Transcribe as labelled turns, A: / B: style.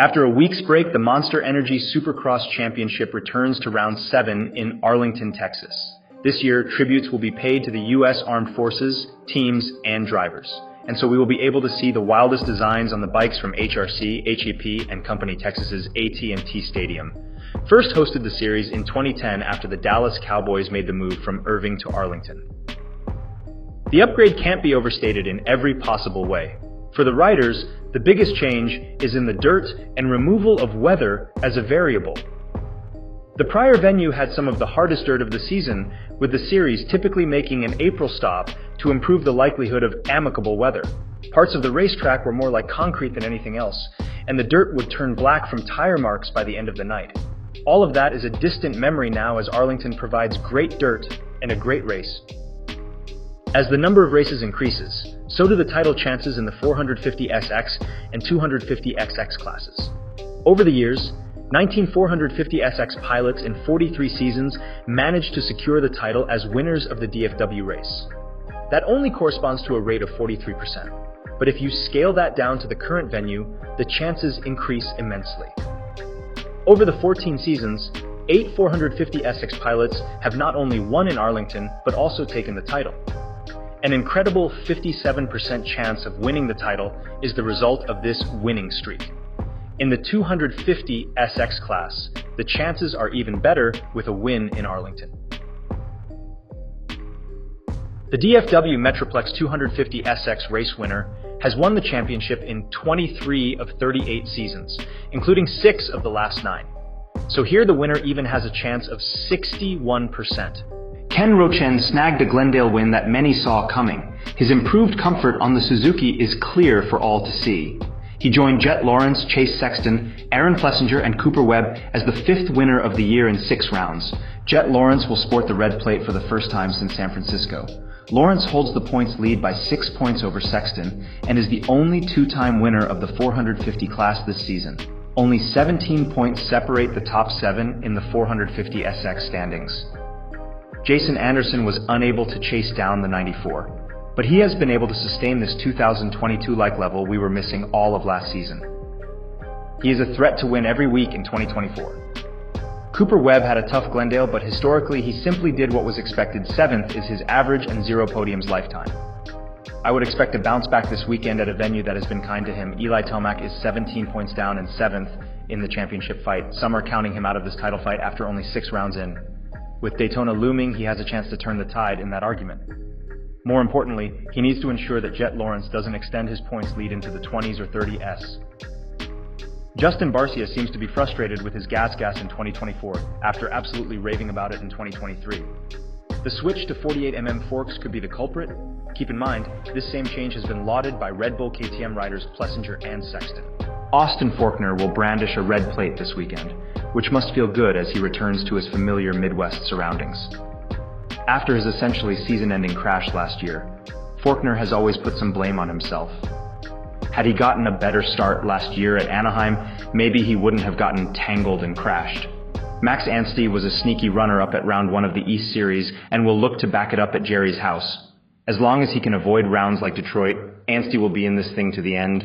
A: After a week's break, the Monsterenergy Supercross Championship returns to round 7 in Arlington, Texas. This year, tributes will be paid to the U.S. Armed Forces, teams, and drivers. And so we will be able to see the wildest designs on the bikes from HRC, HEP, and Company Texas's AT&T Stadium. First hosted the series in 2010 after the Dallas Cowboys made the move from Irving to Arlington. The upgrade can't be overstated in every possible way. For the riders, the biggest change is in the dirt and removal of weather as a variable. The prior venue had some of the hardest dirt of the season, with the series typically making an April stop to improve the likelihood of amicable weather. Parts of the racetrack were more like concrete than anything else, and the dirt would turn black from tire marks by the end of the night. All of that is a distant memory now, as Arlington provides great dirt and a great race. As the number of races increases, so do the title chances in the 450SX and 250XX classes. Over the years, 19 450SX pilots in 43 seasons managed to secure the title as winners of the DFW race. That only corresponds to a rate of 43%. But if you scale that down to the current venue, the chances increase immensely. Over the 14 seasons, 8 450SX pilots have not only won in Arlington, but also taken the title. An incredible 57% chance of winning the title is the result of this winning streak. In the 250SX class, the chances are even better with a win in Arlington. The DFW Metroplex 250SX race winner has won the championship in 23 of 38 seasons, including 6 of the last 9. So here the winner even has a chance of 61%. Ken Rochen snagged a Glendale win that many saw coming. His improved comfort on the Suzuki is clear for all to see. He joined Jet Lawrence, Chase Sexton, Aaron Plessinger, and Cooper Webb as the 5th winner of the year in 6 rounds. Jet Lawrence will sport the red plate for the first time since San Francisco. Lawrence holds the points lead by 6 points over Sexton and is the only 2-time winner of the 450 class this season. Only 17 points separate the top 7 in the 450SX standings. Jason Anderson was unable to chase down the 94, but he has been able to sustain this 2022-like level we were missing all of last season. He is a threat to win every week in 2024. Cooper Webb had a tough Glendale, but historically he simply did what was expected. 7th is his average and 0 podiums lifetime. I would expect a bounce back this weekend at a venue that has been kind to him. Eli Tomac is 17 points down and 7th in the championship fight. Some are counting him out of this title fight after only 6 rounds in. With Daytona looming, he has a chance to turn the tide in that argument. More importantly, he needs to ensure that Jet Lawrence doesn't extend his points lead into the 20s or 30s. Justin Barcia seems to be frustrated with his gas in 2024 after absolutely raving about it in 2023. The switch to 48mm forks could be the culprit. Keep in mind, this same change has been lauded by Redbull KTM riders Plessinger and Sexton. Austin Forkner will brandish a red plate this weekend, which must feel good as he returns to his familiar Midwest surroundings. After his essentially season-ending crash last year, Forkner has always put some blame on himself. Had he gotten a better start last year at Anaheim, maybe he wouldn't have gotten tangled and crashed. Max Anstey was a sneaky runner-up at round 1 of the East Series and will look to back it up at Jerry's house. As long as he can avoid rounds like Detroit, Anstey will be in this thing to the end.